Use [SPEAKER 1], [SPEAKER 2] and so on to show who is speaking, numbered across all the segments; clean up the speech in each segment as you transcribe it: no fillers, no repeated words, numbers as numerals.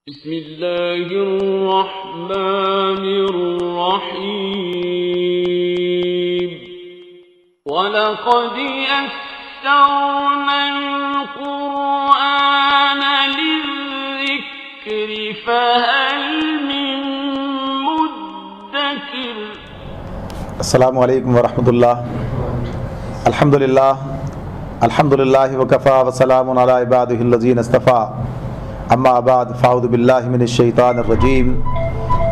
[SPEAKER 1] بسم اللہ الرحمن الرحیم وَلَقَدْ يَسَّرْنَا الْقُرْآنَ لِلذِّكْرِ فَهَلْ مِن مُّدَّكِرٍ۔
[SPEAKER 2] السلام علیکم ورحمۃ اللہ۔ الحمدللہ وکفیٰ وسلام علی عبادہ الذین اصطفیٰ، اما بعد فاعوذ باللہ من الشیطان الرجیم،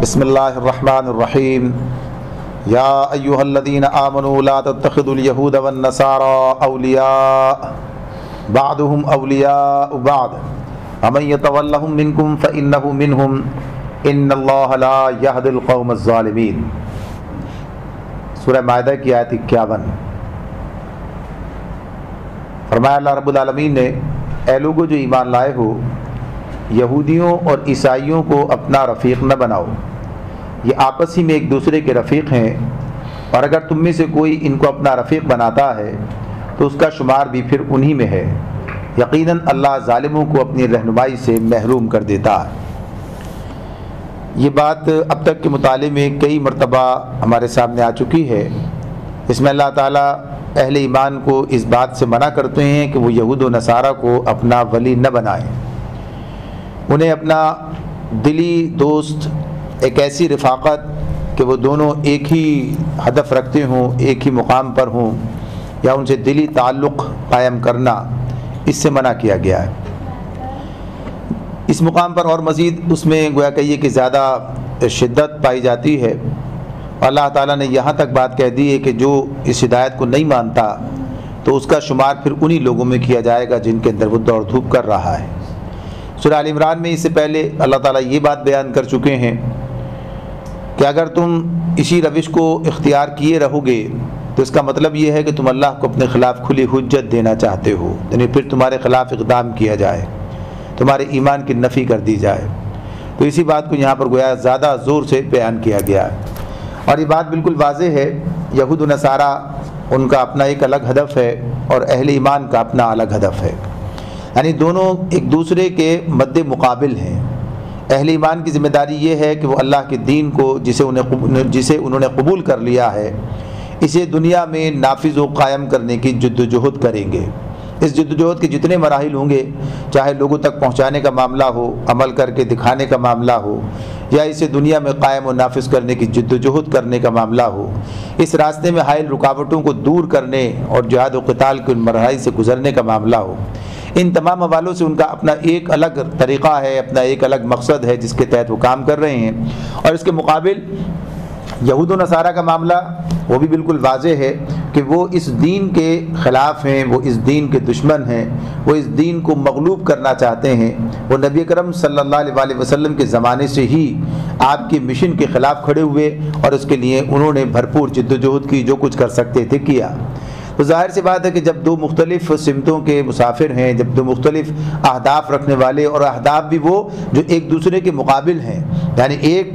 [SPEAKER 2] بسم اللہ الرحمن الرحیم۔ یا ایہا الذین آمنوا لا تتخذوا اليہود والنصارى اولیاء بعضهم اولیاء بعض ومن یتولہم منکم فإنہ منہم ان اللہ لا یہدی القوم الظالمین۔ سورہ مائدہ کی آیت 51۔ فرمایا اللہ رب العالمین نے، اے لوگو جو ایمان لائے ہو، یہودیوں اور عیسائیوں کو اپنا رفیق نہ بناؤ، یہ آپس ہی میں ایک دوسرے کے رفیق ہیں، اور اگر تم میں سے کوئی ان کو اپنا رفیق بناتا ہے تو اس کا شمار بھی پھر انہی میں ہے، یقیناً اللہ ظالموں کو اپنی رہنمائی سے محروم کر دیتا ہے۔ یہ بات اب تک کے مطالعے میں کئی مرتبہ ہمارے سامنے آ چکی ہے۔ اس میں اللہ تعالیٰ اہل ایمان کو اس بات سے منع کرتے ہیں کہ وہ یہود و نصارہ کو اپنا ولی نہ بنائیں، انہیں اپنا دلی دوست، ایک ایسی رفاقت کہ وہ دونوں ایک ہی ہدف رکھتے ہوں، ایک ہی مقام پر ہوں، یا ان سے دلی تعلق قائم کرنا، اس سے منع کیا گیا ہے۔ اس مقام پر اور مزید اس میں گویا کہ یہ کہ زیادہ شدت پائی جاتی ہے۔ اللہ تعالیٰ نے یہاں تک بات کہہ دی ہے کہ جو اس ہدایت کو نہیں مانتا تو اس کا شمار پھر انہی لوگوں میں کیا جائے گا جن کے اندر وہ دوڑ دھوپ کر رہا ہے۔ سورہ آل عمران میں اس سے پہلے اللہ تعالیٰ یہ بات بیان کر چکے ہیں کہ اگر تم اسی روش کو اختیار کیے رہو گے تو اس کا مطلب یہ ہے کہ تم اللہ کو اپنے خلاف کھلی حجت دینا چاہتے ہو، یعنی پھر تمہارے خلاف اقدام کیا جائے، تمہارے ایمان کی نفی کر دی جائے۔ تو اسی بات کو یہاں پر گویا زیادہ زور سے بیان کیا گیا ہے، اور یہ بات بالکل واضح ہے۔ یہود و نصارہ ان کا اپنا ایک الگ ہدف ہے اور اہل ایمان کا اپنا الگ ہدف ہے، یعنی دونوں ایک دوسرے کے مد مقابل ہیں۔ اہل ایمان کی ذمہ داری یہ ہے کہ وہ اللہ کے دین کو جسے انہوں نے قبول کر لیا ہے، اسے دنیا میں نافذ و قائم کرنے کی جد و جہد کریں گے۔ اس جد و جہد کے جتنے مراحل ہوں گے، چاہے لوگوں تک پہنچانے کا معاملہ ہو، عمل کر کے دکھانے کا معاملہ ہو، یا اسے دنیا میں قائم و نافذ کرنے کی جد و جہد کرنے کا معاملہ ہو، اس راستے میں حائل رکاوٹوں کو دور کرنے اور جہاد و قتال کے ان مراحل سے گزرنے کا معاملہ ہو، ان تمام حوالوں سے ان کا اپنا ایک الگ طریقہ ہے، اپنا ایک الگ مقصد ہے جس کے تحت وہ کام کر رہے ہیں۔ اور اس کے مقابل یہود و نصارہ کا معاملہ وہ بھی بالکل واضح ہے کہ وہ اس دین کے خلاف ہیں، وہ اس دین کے دشمن ہیں، وہ اس دین کو مغلوب کرنا چاہتے ہیں۔ وہ نبی کرم صلی اللہ علیہ وسلم کے زمانے سے ہی آپ کے مشن کے خلاف کھڑے ہوئے، اور اس کے لیے انہوں نے بھرپور جد و جہد کی، جو کچھ کر سکتے تھے کیا۔ تو ظاہر سی بات ہے کہ جب دو مختلف سمتوں کے مسافر ہیں، جب دو مختلف اہداف رکھنے والے، اور اہداف بھی وہ جو ایک دوسرے کے مقابل ہیں، یعنی ایک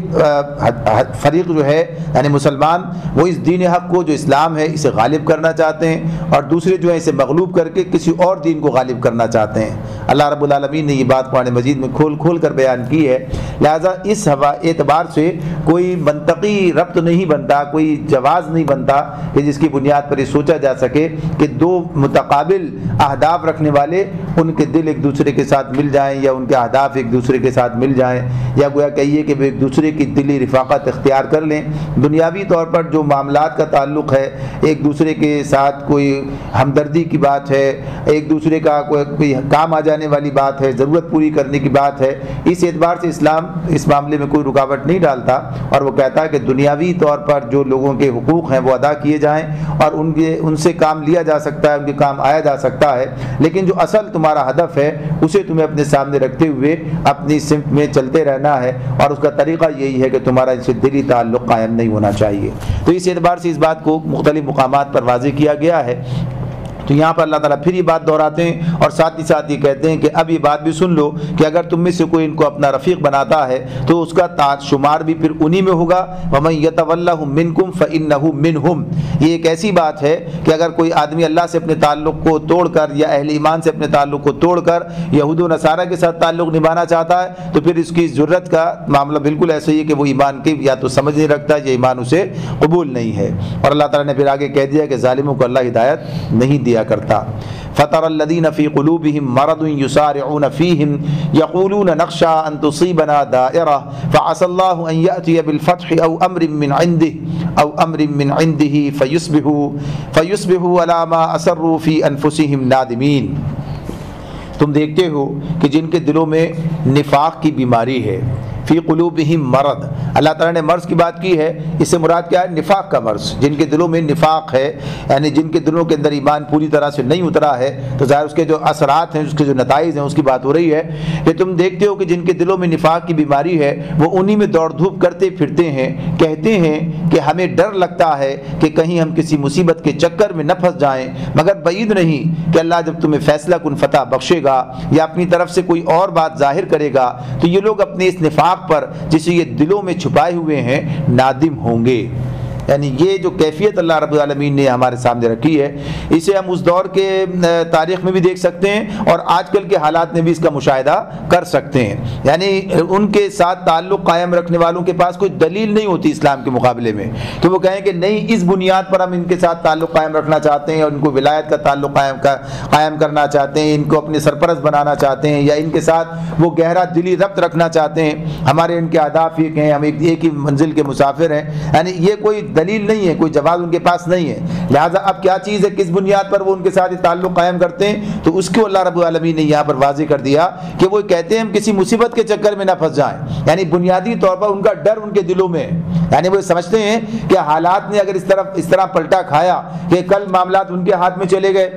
[SPEAKER 2] فریق جو ہے یعنی مسلمان، وہ اس دین حق کو جو اسلام ہے اسے غالب کرنا چاہتے ہیں، اور دوسرے جو ہیں اسے مغلوب کر کے کسی اور دین کو غالب کرنا چاہتے ہیں۔ اللہ رب العالمین نے یہ بات قرآن مجید میں کھول کر بیان کی ہے، لہذا اس اعتبار سے کوئی منطقی ربط نہیں بنتا، کوئی جواز نہیں بنتا کہ جس کی بنیاد پر یہ سوچا جا سکے کہ دو متقابل اہداف رکھنے والے ان کے دل ایک دوسرے کے ساتھ مل جائیں، یا ان کے اہداف ایک دوسرے کے ساتھ مل جائیں، یا گویا کہیے کہ وہ ایک دوسرے کی دلی رفاقت اختیار کر لیں۔ دنیاوی طور پر جو معاملات کا تعلق ہے، ایک دوسرے کے ساتھ کوئی ہمدردی کی بات ہے، ایک دوسرے کا کوئی کام آ جانے والی بات ہے، ضرورت پوری کرنے کی بات ہے، اس اعتبار سے اسلام اس معاملے میں کوئی رکاوٹ نہیں ڈالتا، اور وہ کہتا ہے کہ دنیاوی طور پر جو لوگوں کے حقوق ہیں وہ ادا کیے جائیں، اور ان سے کام لیا جا سکتا ہے، ان کے کام آیا جا سکتا ہے، لیکن جو اصل تمہارا ہدف ہے اسے تمہیں اپنے سامنے رکھتے ہوئے اپنی سمت میں چلتے رہنا ہے، اور اس کا طریقہ یہی ہے کہ تمہارا اس سے دلی تعلق قائم نہیں ہونا چاہیے۔ تو اس اعتبار سے اس بات کو مختلف مقامات پر واضح کیا گیا ہے تو یہاں پر اللہ تعالیٰ پھر یہ بات دہراتے ہیں اور ساتھ ہی ساتھ یہ کہتے ہیں کہ اب یہ بات بھی سن لو کہ اگر تم میں سے کوئی ان کو اپنا رفیق بناتا ہے تو اس کا شمار بھی پھر انہی میں ہوگا. وَمَن يَتَوَلَّهُم مِّنكُمْ فَإِنَّهُ مِنْهُمْ. یہ ایک ایسی بات ہے کہ اگر کوئی آدمی اللہ سے اپنے تعلق کو توڑ کر یا اہل ایمان سے اپنے تعلق کو توڑ کر یہود و نصارہ کے ساتھ تعلق نبھانا چاہتا ہے تو پھر اس کی ضرورت کا معاملہ بالکل ایسا ہی ہے کہ وہ ایمان کی یا تو سمجھ نہیں رکھتا یا ایمان اسے قبول نہیں ہے. اور اللہ تعالیٰ نے پھر آگے کہہ دیا کہ ظالموں کو اللہ ہدایت نہیں دیا کرتا. فَتَرَى الَّذِينَ فِي قُلُوبِهِم مَّرَضٌ يُسَارِعُونَ فِيهِمْ يَقُولُونَ نَخْشَىٰ أَن تُصِيبَنَا دَائِرَةٌ فَعَسَى اللَّهُ أَن يَأْتِيَ بِالْفَتْحِ أَوْ أَمْرٍ مِّنْ عِندِهِ فَيُصْبِحُوا عَلَىٰ مَا أَسَرُّوا فِي أَنفُسِهِمْ نَادِمِينَ. تم دیکھتے ہو کہ جن کے دلوں میں نفاق کی بیماری ہے، فی قلوبہم مرض، اللہ تعالیٰ نے مرض کی بات کی ہے، اس سے مراد کیا ہے؟ نفاق کا مرض. جن کے دلوں میں نفاق ہے، یعنی جن کے دلوں کے اندر ایمان پوری طرح سے نہیں اترا ہے، تو ظاہر اس کے جو اثرات ہیں، اس کے جو نتائج ہیں، اس کی بات ہو رہی ہے کہ تم دیکھتے ہو کہ جن کے دلوں میں نفاق کی بیماری ہے وہ انہی میں دوڑ دھوپ کرتے پھرتے ہیں، کہتے ہیں کہ ہمیں ڈر لگتا ہے کہ کہیں ہم کسی مصیبت کے چکر میں نہ پھنس جائیں، مگر بعید نہیں کہ اللہ جب تمہیں فیصلہ کن فتح بخشے گا یا اپنی طرف سے کوئی اور بات ظاہر کرے گا تو یہ لوگ اپنے اس نفاق پر جسے یہ دلوں میں چھپائے ہوئے ہیں نادم ہوں گے. یعنی یہ جو کیفیت اللہ رب العالمین نے ہمارے سامنے رکھی ہے، اسے ہم اس دور کے تاریخ میں بھی دیکھ سکتے ہیں اور آج کل کے حالات میں بھی اس کا مشاہدہ کر سکتے ہیں. یعنی ان کے ساتھ تعلق قائم رکھنے والوں کے پاس کوئی دلیل نہیں ہوتی اسلام کے مقابلے میں کہ وہ کہیں کہ نہیں اس بنیاد پر ہم ان کے ساتھ تعلق قائم رکھنا چاہتے ہیں اور ان کو ولایت کا تعلق قائم کرنا چاہتے ہیں، ان کو اپنے سرپرست بنانا چاہتے ہیں یا ان کے ساتھ وہ گہرا دلی ربط رکھنا چاہتے ہیں. ہمارے ان کے اہداف یہ ہیں، ہم ایک ہی منزل کے مسافر ہیں. یعنی یہ کوئی دلیل نہیں ہے، کوئی جواز ان کے پاس نہیں ہے. لہٰذا اب کیا چیز ہے، کس بنیاد پر وہ ان کے ساتھ تعلق قائم کرتے ہیں، تو اس کو اللہ رب العالمین نے یہاں پر واضح کر دیا کہ وہ کہتے ہیں ہم کسی مصیبت کے چکر میں نہ پھنس جائیں. یعنی بنیادی طور پر ان کا ڈر ان کے دلوں میں ہے. یعنی وہ سمجھتے ہیں کہ حالات نے اگر اس طرح پلٹا کھایا کہ کل معاملات ان کے ہاتھ میں چلے گئے،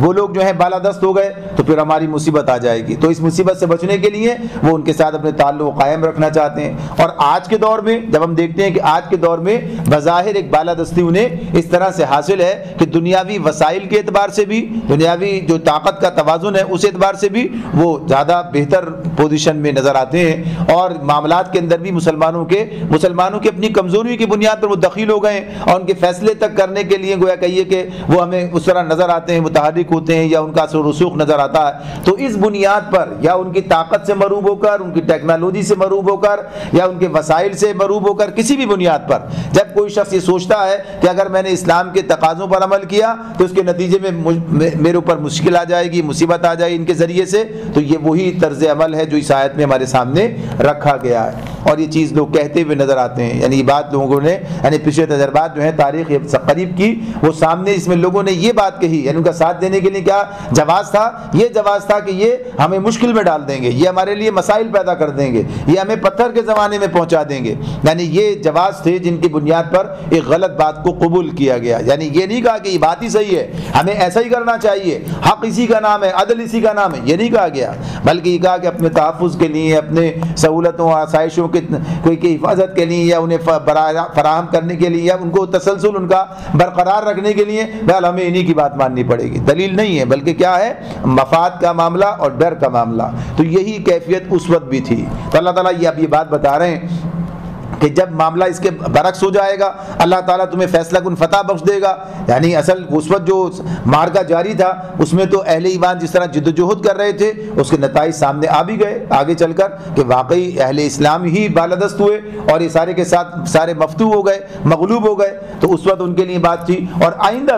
[SPEAKER 2] وہ لوگ جو ہیں بالادست ہو گئے تو پھر ہماری مصیبت آ جائے گی. تو اس مصیبت سے بچنے کے لیے وہ ان کے ساتھ اپنے تعلق قائم رکھنا چاہتے ہیں. اور آج کے دور میں جب ہم دیکھتے ہیں کہ آج کے دور میں بظاہر ایک بالادستی انہیں اس طرح سے حاصل ہے کہ دنیاوی وسائل کے اعتبار سے بھی، دنیاوی جو طاقت کا توازن ہے اس اعتبار سے بھی وہ زیادہ بہتر پوزیشن میں نظر آتے ہیں، اور معاملات کے اندر بھی مسلمانوں کے اپنی کمزوری کی بنیاد پر وہ دخیل ہو گئے ہیں اور ان کے فیصلے تک کرنے کے لیے گویا کہیے کہ وہ ہمیں اس طرح نظر آتے ہیں، متحرک ہوتے ہیں یا ان کا اثر و رسوخ نظر آتا ہے. تو اس بنیاد پر یا ان کی طاقت سے مروب ہو کر، ان کی ٹیکنالوجی سے مروب ہو کر یا ان کے وسائل سے مروب ہو کر، کسی بھی بنیاد پر جب کوئی شخص یہ سوچتا ہے کہ اگر میں نے اسلام کے تقاضوں پر عمل کیا تو اس کے نتیجے میں میرے اوپر مشکل آ جائے گی، مصیبت آ جائے گی ان کے ذریعے سے، تو یہ وہی طرز عمل ہے جو اس آیت میں ہمارے سامنے رکھا گیا ہے. اور یہ چیز لوگ کہتے ہوئے نظر آتے ہیں. یعنی یہ بات لوگوں نے، یعنی پچھلے تجربات جو ہیں تاریخ قریب کی، وہ سامنے اس میں لوگوں نے یہ بات کہی، یعنی ان کا ساتھ دینے کے لیے کیا جواز تھا؟ یہ جواز تھا کہ یہ ہمیں مشکل میں ڈال دیں گے، یہ ہمارے لیے مسائل پیدا کر دیں گے، یہ ہمیں پتھر کے زمانے میں پہنچا دیں گے. یعنی یہ جواز تھے جن کی بنیاد پر ایک غلط بات کو قبول کیا گیا. یعنی یہ نہیں کہا کہ یہ بات ہی صحیح ہے، ہمیں ایسا ہی کرنا چاہیے، حق اسی کا نام ہے، عدل اسی کا نام ہے، یہ نہیں کہا گیا، بلکہ یہ کہا کہ اپنے تحفظ کے لیے، اپنے سہولتوں اور آسائشوں کی حفاظت کے لیے یا انہیں فراہم کرنے کے لیے یا ان کو تسلسل ان کا برقرار رکھنے کے لیے بہرحال ہمیں انہی کی بات ماننی پڑے گی. دلیل نہیں ہے بلکہ کیا ہے، مفاد کا معاملہ اور ڈر کا معاملہ. تو یہی کیفیت اس وقت بھی تھی. تو اللہ تعالیٰ اب یہ بات بتا رہے ہیں کہ جب معاملہ اس کے برعکس ہو جائے گا اللہ تعالیٰ تمہیں فیصلہ کن فتح بخش دے گا. یعنی اصل اس وقت جو مارکا جاری تھا اس میں تو اہل ایمان جس طرح جد و جہد کر رہے تھے اس کے نتائج سامنے آ بھی گئے آگے چل کر کہ واقعی اہل اسلام ہی بالادست ہوئے اور یہ سارے کے ساتھ سارے مفتو ہو گئے، مغلوب ہو گئے. تو اس وقت ان کے لیے بات تھی. اور آئندہ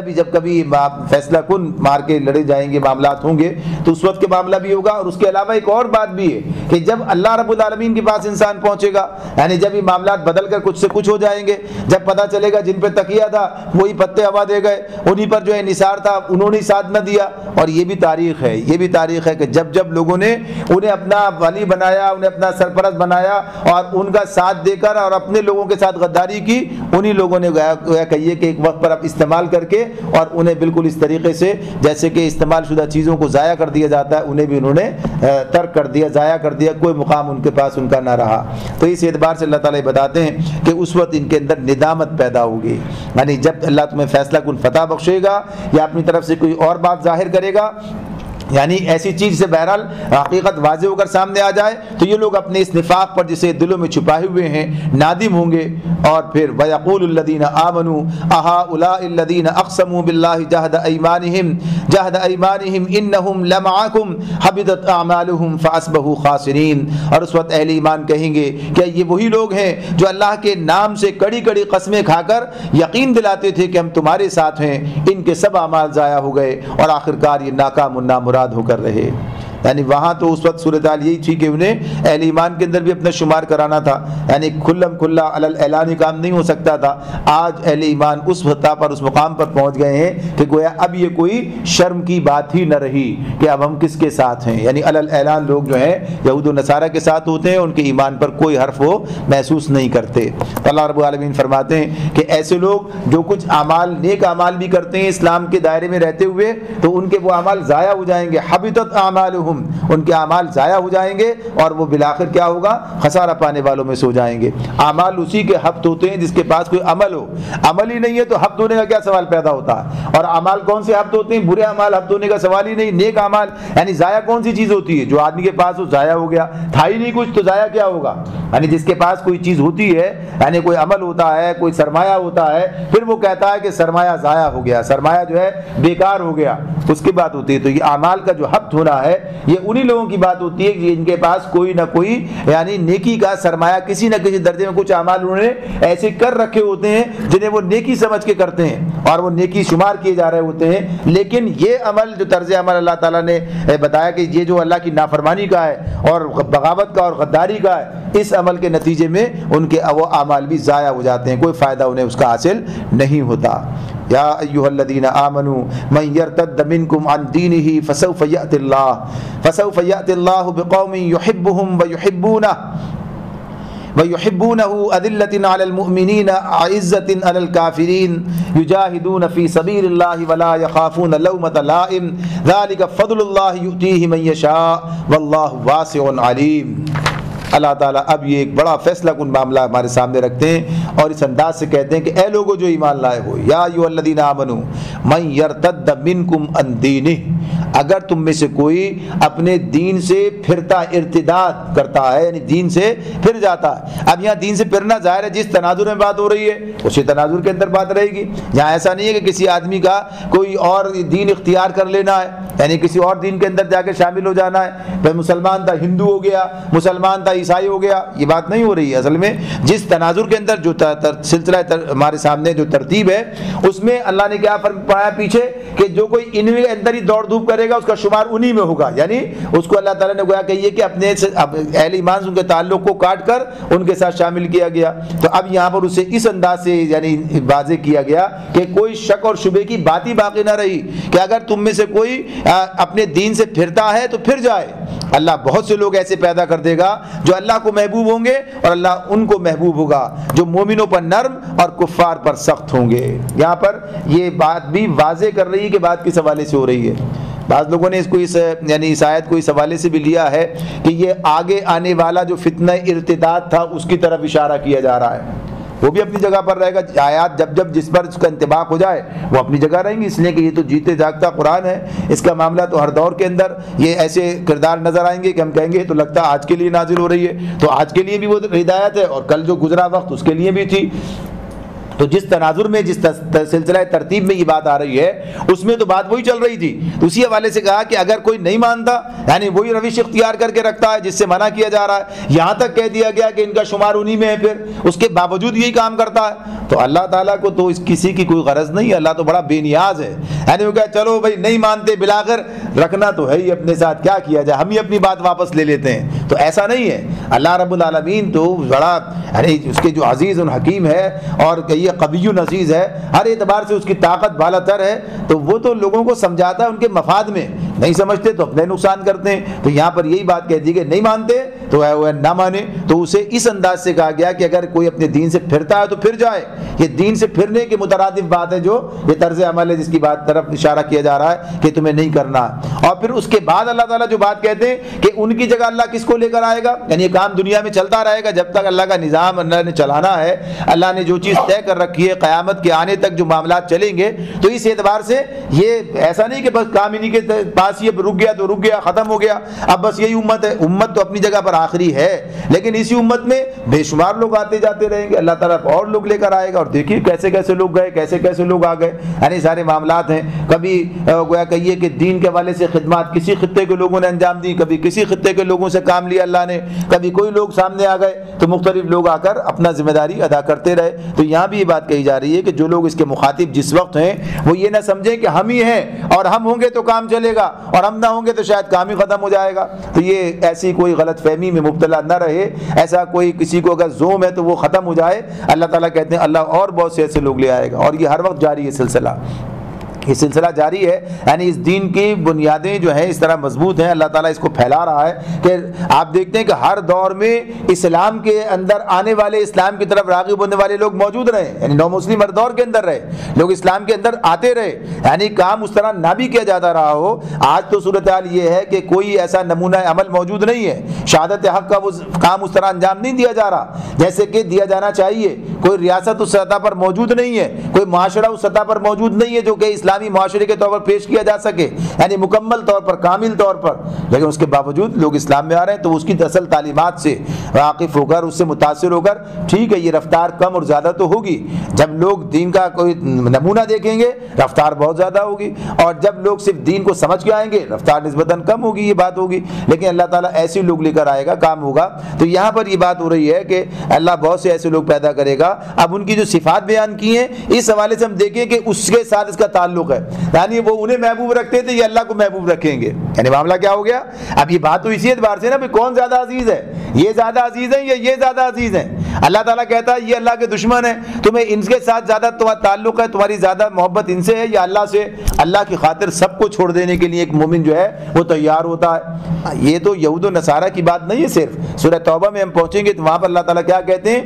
[SPEAKER 2] بھی جب کبھی فیصلہ کن مار کے لڑے جائیں گے، معاملات ہوں گے، تو اس وقت کے معاملہ بھی ہوگا. اور اس کے علاوہ ایک اور بات بھی ہے کہ جب اللہ رب العالمین کے پاس انسان پہنچے گا، یعنی جب یہ معاملات بدل کر کچھ سے کچھ ہو جائیں گے، جب پتہ چلے گا جن پہ تکیہ تھا وہی پتے ہوا دے گئے، انہی پر جو ہے نثار تھا انہوں نے ساتھ نہ دیا. اور یہ بھی تاریخ ہے کہ جب لوگوں نے انہیں اپنا ولی بنایا، انہیں اپنا سرپرست بنایا اور ان کا ساتھ دے کر اور اپنے لوگوں کے ساتھ غداری کی، انہی لوگوں نے کہیے کہ ایک وقت پر اب استعمال کر کے اور انہیں بالکل اس طریقے سے جیسے کہ استعمال شدہ چیزوں کو ضائع کر دیا جاتا ہے، انہیں بھی انہوں نے ترک کر دیا، ضائع کر دیا، کوئی مقام ان کے پاس ان کا نہ رہا. تو اس اعتبار اعتبار سے اللہ تعالیٰ بتاتے ہیں کہ اس وقت ان کے اندر ندامت پیدا ہوگی، یعنی جب اللہ تمہیں فیصلہ کن فتح بخشے گا یا اپنی طرف سے کوئی اور بات ظاہر کرے گا، یعنی ایسی چیز سے بہرحال حقیقت واضح ہو کر سامنے آ جائے، تو یہ لوگ اپنے اس نفاق پر جسے دلوں میں چھپائے ہوئے ہیں نادم ہوں گے، اور پھر وَيَقُولُ الَّذِينَ آمَنُوا أَهَؤُلَاءِ الَّذِينَ أَقْسَمُوا بِاللَّهِ جَهْدَ أَيْمَانِهِمْ إِنَّهُمْ لَمَعَكُمْ حَبِطَتْ أَعْمَالُهُمْ فَأَصْبَحُوا خَاسِرِينَ۔ اور اس وقت اہل ایمان کہیں گے کہ یہ وہی لوگ ہیں جو اللہ کے نام سے کڑی کڑی قسمیں کھا کر یقین دلاتے تھے کہ ہم تمہارے ساتھ ہیں، ان کے سب اعمال ضائع ہو گئے اور آخرکار یہ ناکام و نامراد ہو کر رہے۔ یعنی وہاں تو اس وقت صورتحال یہی تھی کہ انہیں اہل ایمان کے اندر بھی اپنا شمار کرانا تھا، یعنی کھلم کھلا علی الاعلان کام نہیں ہو سکتا تھا۔ آج اہل ایمان اس سطح پر، اس مقام پر پہنچ گئے ہیں کہ گویا اب یہ کوئی شرم کی بات ہی نہ رہی کہ اب ہم کس کے ساتھ ہیں، یعنی علی الاعلان لوگ جو ہیں یہود و نصارہ کے ساتھ ہوتے ہیں، ان کے ایمان پر کوئی حرف وہ محسوس نہیں کرتے۔ اللہ رب العالمین فرماتے ہیں کہ ایسے لوگ جو کچھ اعمال نیک اعمال بھی کرتے ہیں اسلام کے دائرے میں رہتے ہوئے، تو ان کے وہ اعمال ضائع ہو جائیں گے، حبطت اعمالہم، ان کے اعمال ضائع ہو جائیں گے، اور وہ بالآخر کیا ہوگا؟ خسارہ پانے والوں میں سے ہو جائیں گے۔ اعمال اسی کے حبط ہوتے ہیں جس کے پاس کوئی عمل ہو، عمل ہی نہیں ہے تو حبط ہونے کا کیا سوال پیدا ہوتا ہے؟ اور اعمال کون سے حبط ہوتے ہیں؟ برے اعمال حبط ہونے کا سوال ہی نہیں، نیک اعمال۔ یعنی ضائع کون سی چیز ہوتی ہے؟ جو آدمی کے پاس وہ ضائع ہو گیا، تھا ہی نہیں کچھ تو ضائع کیا ہوگا؟ یعنی جس کے پاس کوئی چیز ہوتی ہے، یعنی کوئی عمل ہوتا ہے، کوئی سرمایہ ہوتا ہے، پھر وہ کہتا ہے کہ سرمایہ ضائع ہو گیا، سرمایہ جو ہے بیکار ہو گیا، اس کی بات ہوتی ہے۔ تو یہ اعمال کا جو حبط ہونا ہے یہ انہی لوگوں کی بات ہوتی ہے کہ ان کے پاس کوئی نہ کوئی یعنی نیکی کا سرمایہ کسی نہ کسی درجے میں، کچھ اعمال انہوں نے ایسے کر رکھے ہوتے ہیں جنہیں وہ نیکی سمجھ کے کرتے ہیں اور وہ نیکی شمار کیے جا رہے ہوتے ہیں، لیکن یہ عمل جو طرز عمل اللہ تعالیٰ نے بتایا کہ یہ جو اللہ کی نافرمانی کا ہے اور بغاوت کا اور غداری کا ہے، اس عمل کے نتیجے میں ان کے وہ اعمال بھی ضائع ہو جاتے ہیں، کوئی فائدہ انہیں اس کا حاصل نہیں ہوتا۔ یا ایھا الذین آمنوا من یرتد منکم عن دینہ فسوف یأتی اللہ بقوم یحبهم ویحبونہ اذلۃ علی المؤمنین اعزۃ علی الکافرین یجاہدون فی سبیل اللہ ولا یخافون لومۃ لائم ذلک فضل اللہ یؤتیہ من یشاء واللہ واسع علیم۔ اللہ تعالیٰ اب یہ ایک بڑا فیصلہ کن معاملہ ہمارے سامنے رکھتے ہیں اور اس انداز سے کہتے ہیں کہ اے لوگو جو ایمان لائے ہو، یا ایھا الذین آمنوا من یرتد منکم عن دینہ، اگر تم میں سے کوئی اپنے دین سے پھرتا، ارتداد کرتا ہے یعنی دین سے پھر جاتا ہے۔ اب یہاں دین سے پھرنا ظاہر ہے جس تناظر میں بات ہو رہی ہے اسی تناظر کے اندر بات رہے گی، یہاں ایسا نہیں ہے کہ کسی آدمی کا کوئی اور دین اختیار کر لینا ہے، یعنی کسی اور دین کے اندر جا کے شامل ہو جانا ہے، بھائی مسلمان تھا ہندو ہو گیا، مسلمان تھا عیسائی ہو گیا، یہ بات نہیں ہو رہی ہے۔ اصل میں جس تناظر کے اندر جو سلسلہ ہمارے سامنے جو ترتیب ہے اس میں اللہ نے کیا فرق پایا پیچھے کہ جو کوئی ان کے اندر ہی دوڑ دھوپ کرے گا اس کا شمار انہی میں ہوگا، یعنی اس کو اللہ تعالیٰ نے گویا کہ یہ کہ اپنے اہل ایمان ان کے تعلق کو کاٹ کر ان کے ساتھ شامل کیا گیا۔ تو اب یہاں پر اسے اس انداز سے یعنی واضح کیا گیا کہ کوئی شک اور شبے کی بات ہی باقی نہ رہی کہ اگر تم میں سے کوئی اپنے دین سے پھرتا ہے تو پھر جائے۔ اللہ بہت سے لوگ ایسے پیدا کر دے گا جو اللہ کو محبوب ہوں گے اور اللہ ان کو محبوب ہوگا، جو مومنوں پر نرم اور کفار پر سخت ہوں گے۔ یہاں پر یہ بات بھی واضح کر رہی ہے کہ بات کس حوالے سے ہو رہی ہے۔ بعض لوگوں نے اس کو یعنی اس آیت کو اس حوالے سے بھی لیا ہے کہ یہ آگے آنے والا جو فتنہ ارتداد تھا اس کی طرف اشارہ کیا جا رہا ہے، وہ بھی اپنی جگہ پر رہے گا۔ آیات جب جس پر اس کا انطباق ہو جائے وہ اپنی جگہ رہیں گی، اس لیے کہ یہ تو جیتے جاگتا قرآن ہے، اس کا معاملہ تو ہر دور کے اندر یہ ایسے کردار نظر آئیں گے کہ ہم کہیں گے تو لگتا ہے آج کے لیے نازل ہو رہی ہے، تو آج کے لیے بھی وہ ہدایت ہے اور کل جو گزرا وقت اس کے لیے بھی تھی۔ تو جس تناظر میں جس سلسلہ ترتیب میں یہ بات آ رہی ہے اس میں تو بات وہی چل رہی تھی، تو اسی حوالے سے کہا کہ اگر کوئی نہیں مانتا یعنی وہی روش اختیار کر کے رکھتا ہے جس سے منع کیا جا رہا ہے، یہاں تک کہہ دیا گیا کہ ان کا شمار انہی میں ہے، پھر اس کے باوجود یہی کام کرتا ہے، تو اللہ تعالیٰ کو تو کسی کی کوئی غرض نہیں ہے، اللہ تو بڑا بے نیاز ہے، یعنی وہ کہا چلو بھائی نہیں مانتے بلاخر رکھنا تو ہے ہی اپنے ساتھ، کیا کیا جائے، ہم ہی اپنی بات واپس لے لیتے ہیں۔ تو ایسا نہیں ہے، اللہ رب العالمین تو بڑا یعنی اس کے جو عزیز و حکیم ہے اور یہ قوی و عزیز ہے، ہر اعتبار سے اس کی طاقت بالا تر ہے، تو وہ تو لوگوں کو سمجھاتا ہے ان کے مفاد میں، نہیں سمجھتے تو اپنے نقصان کرتے ہیں۔ تو یہاں پر یہی بات کہہ دی کہ نہیں مانتے تو ہے وہ نہ مانے. تو اسے اس انداز سے کہا گیا کہ اگر کوئی اپنے دین سے پھرتا ہے تو پھر جائے. یہ دین سے پھرنے کے مترادف بات ہے جو یہ طرز عمل ہے جس کی بات طرف اشارہ کیا جا رہا ہے کہ تمہیں نہیں کرنا. اور پھر اس کے بعد اللہ تعالیٰ جو بات کہتے ہیں کہ ان کی جگہ اللہ کس کو لے کر آئے گا, یعنی یہ کام دنیا میں چلتا رہے گا جب تک اللہ کا نظام اللہ نے چلانا ہے. اللہ نے جو چیز طے کر رکھی ہے قیامت کے آنے تک جو معاملات چلیں گے. تو اس اعتبار سے یہ ایسا نہیں کہ بس کام انہی کے پاس یہ رک گیا تو رک گیا, ختم ہو گیا, اب بس یہی امت ہے. امت تو اپنی جگہ پر آخری ہے, لیکن اسی امت میں بے شمار لوگ آتے جاتے رہیں گے. اللہ تعالیٰ اور لوگ لے کر آئے گا. اور دیکھیے کیسے کیسے لوگ گئے, کیسے کیسے لوگ آ گئے. یعنی سارے معاملات ہیں. کبھی گویا کہیے کہ دین کے حوالے سے خدمات کسی خطے کے لوگوں نے انجام دی, کبھی کسی خطے کے لوگوں سے کام لیا اللہ نے, کبھی کوئی لوگ سامنے آ گئے تو مختلف لوگ آ کر اپنا ذمہ داری ادا کرتے رہے. تو یہاں بھی یہ بات کہی جا رہی ہے کہ جو لوگ اس کے مخاطب جس وقت ہیں وہ یہ نہ سمجھیں کہ ہم ہی ہیں اور ہم ہوں گے تو کام چلے گا اور ہم نہ ہوں گے تو شاید کام ہی ختم ہو جائے گا. تو یہ ایسی کوئی غلط فہمی میں مبتلا نہ رہے. ایسا کوئی کسی کو اگر زوم ہے تو وہ ختم ہو جائے. اللہ تعالیٰ کہتے ہیں اللہ اور بہت سے ایسے لوگ لے آئے گا. اور یہ ہر وقت جاری ہے سلسلہ, یہ سلسلہ جاری ہے. یعنی اس دین کی بنیادیں جو ہیں اس طرح مضبوط ہیں. اللہ تعالیٰ اس کو پھیلا رہا ہے کہ آپ دیکھتے ہیں کہ ہر دور میں اسلام کے اندر آنے والے, اسلام کی طرف راغب ہونے والے لوگ موجود رہے. یعنی نو مسلم ہر دور کے اندر رہے, لوگ اسلام کے اندر آتے رہے. یعنی کام اس طرح نہ بھی کیا جاتا رہا ہو. آج تو صورتحال یہ ہے کہ کوئی ایسا نمونہ عمل موجود نہیں ہے. شہادت حق کا وہ کام اس طرح انجام نہیں دیا جا رہا جیسے کہ دیا جانا چاہیے. کوئی ریاست اس سطح پر موجود نہیں ہے, کوئی معاشرہ اس سطح پر موجود نہیں ہے جو کہ اسلامی معاشرے کے طور پر پیش کیا جا سکے, یعنی مکمل طور پر, کامل طور پر. لیکن اس کے باوجود لوگ اسلام میں آ رہے ہیں. تو اس کی اصل تعلیمات سے واقف ہو کر, اس سے متاثر ہو کر, ٹھیک ہے یہ رفتار کم اور زیادہ تو ہوگی. جب لوگ دین کا کوئی نمونہ دیکھیں گے رفتار بہت زیادہ ہوگی, اور جب لوگ صرف دین کو سمجھ کے آئیں گے رفتار نسبتاً کم ہوگی. یہ بات ہوگی. لیکن اللہ تعالیٰ ایسے لوگ لے کر آئے گا, کام ہوگا. تو یہاں پر یہ بات ہو رہی ہے کہ اللہ بہت سے ایسے لوگ پیدا کرے گا. اب ان کی جو صفات بیان کی ہیں اس حوالے سے ہم دیکھیں کہ اس کے ساتھ اس کا تعلق ہے. یعنی وہ انہیں محبوب رکھتے تھے, یہ اللہ کو محبوب رکھیں گے. یعنی معاملہ کیا ہو گیا. اب یہ بات تو اسی اعتبار سے نا کہ کون زیادہ عزیز ہے, یہ زیادہ عزیز ہیں یا یہ زیادہ عزیز ہیں. اللہ تعالیٰ کہتا ہے یہ اللہ کے دشمن ہیں, تمہیں ان کے ساتھ زیادہ تعلق ہے, تمہاری زیادہ محبت ان سے ہے یا اللہ سے. اللہ کی خاطر سب کو چھوڑ دینے کے لیے ایک مومن جو ہے وہ تیار ہوتا ہے. یہ تو یہود و نصارہ کی بات نہیں ہے صرف. سورہ توبہ میں ہم پہنچیں گے تو وہاں پر اللہ تعالیٰ کیا کہتے ہیں.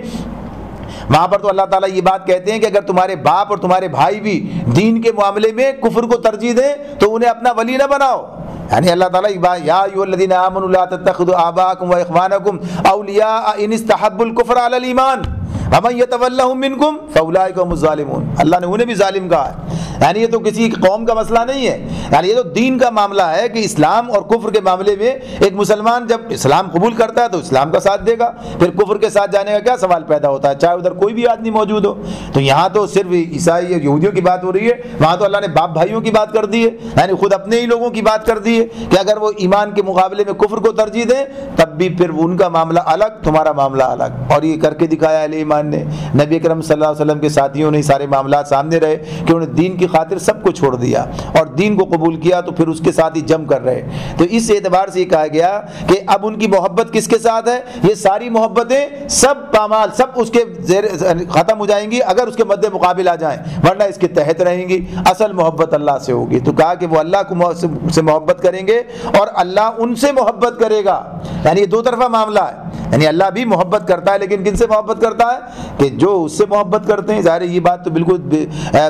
[SPEAKER 2] وہاں پر تو اللہ تعالیٰ یہ بات کہتے ہیں کہ اگر تمہارے باپ اور تمہارے بھائی بھی دین کے معاملے میں کفر کو ترجیح دیں تو انہیں اپنا ولی نہ بناؤ. یعنی اللہ تعالیٰ یا ایھا الذین آمنوا لا تتخذوا آباءکم واخوانکم اولیاء ان استحبوا الکفر علی الایمان ومن یتولہم منکم فاولئک هم الظالمون. اللہ نے انہیں بھی ظالم کہا ہے. یعنی یہ تو کسی قوم کا مسئلہ نہیں ہے, یعنی یہ تو دین کا معاملہ ہے کہ اسلام اور کفر کے معاملے میں ایک مسلمان جب اسلام قبول کرتا ہے تو اسلام کا ساتھ دے گا, پھر کفر کے ساتھ جانے کا کیا سوال پیدا ہوتا ہے چاہے ادھر کوئی بھی آدمی موجود ہو. تو یہاں تو صرف عیسائی یہودیوں کی بات ہو رہی ہے, وہاں تو اللہ نے باپ بھائیوں کی بات کر دی ہے. یعنی خود اپنے ہی لوگوں کی بات کر دی ہے کہ اگر وہ ایمان کے مقابلے میں کفر کو ترجیح دیں تب بھی پھر ان کا معاملہ الگ, تمہارا معاملہ الگ. اور یہ کر کے دکھایا اہل ایمان نے. نبی اکرم صلی اللہ علیہ وسلم کے ساتھیوں نے سارے معاملات سامنے رہے کہ انہوں نے دین کی خاطر سب کو چھوڑ دیا اور دین کو قبول کیا, تو پھر اس کے ساتھ ہی جم کر رہے. تو اس اعتبار سے یہ کہا گیا کہ اب ان کی محبت کس کے ساتھ ہے. یہ ساری محبتیں سب پامال سب اس کے ختم ہو جائیں گی اگر اس کے مد مقابل آ جائیں, ورنہ اس کے تحت رہیں گی. اصل محبت اللہ سے ہوگی. تو کہا کہ وہ اللہ کو سے محبت کریں گے اور اللہ ان سے محبت کرے گا. یعنی یہ دو طرفہ معاملہ ہے. یعنی اللہ بھی محبت کرتا ہے, لیکن کن سے محبت کرتا ہے کہ جو اس سے محبت کرتے ہیں. ظاہر یہ بات تو بالکل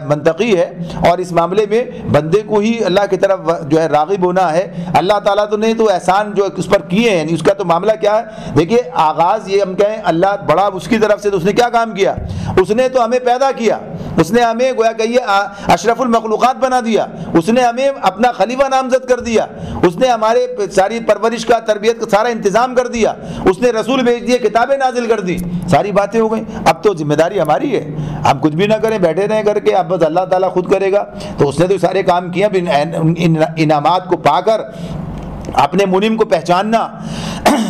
[SPEAKER 2] منطقی ہے, اور اس معاملے میں بندے کو ہی اللہ کی طرف جو ہے راغب ہونا ہے. اللہ تعالیٰ تو نے تو احسان جو اس پر کیے ہیں, یعنی اس کا تو معاملہ کیا ہے. دیکھیے آغاز یہ ہم کہیں اللہ بڑا اس کی طرف سے, تو اس نے کیا کام کیا. اس نے تو ہمیں پیدا کیا, اس نے ہمیں گویا کہیے اشرف المخلوقات بنا دیا, اس نے ہمیں اپنا خلیفہ نامزد کر دیا, اس نے ہمارے ساری پرورش کا تربیت کا سارا انتظام کر دیا, اس نے رسول بھیج دیے, کتابیں نازل کر دی, ساری باتیں ہو گئیں. اب تو ذمہ داری ہماری ہے, ہم کچھ بھی نہ کریں, بیٹھے رہیں کر کے, اب بس اللہ تعالیٰ خود کرے گا. تو اس نے تو سارے کام کیے. ان انعامات کو پا کر اپنے منعم کو پہچاننا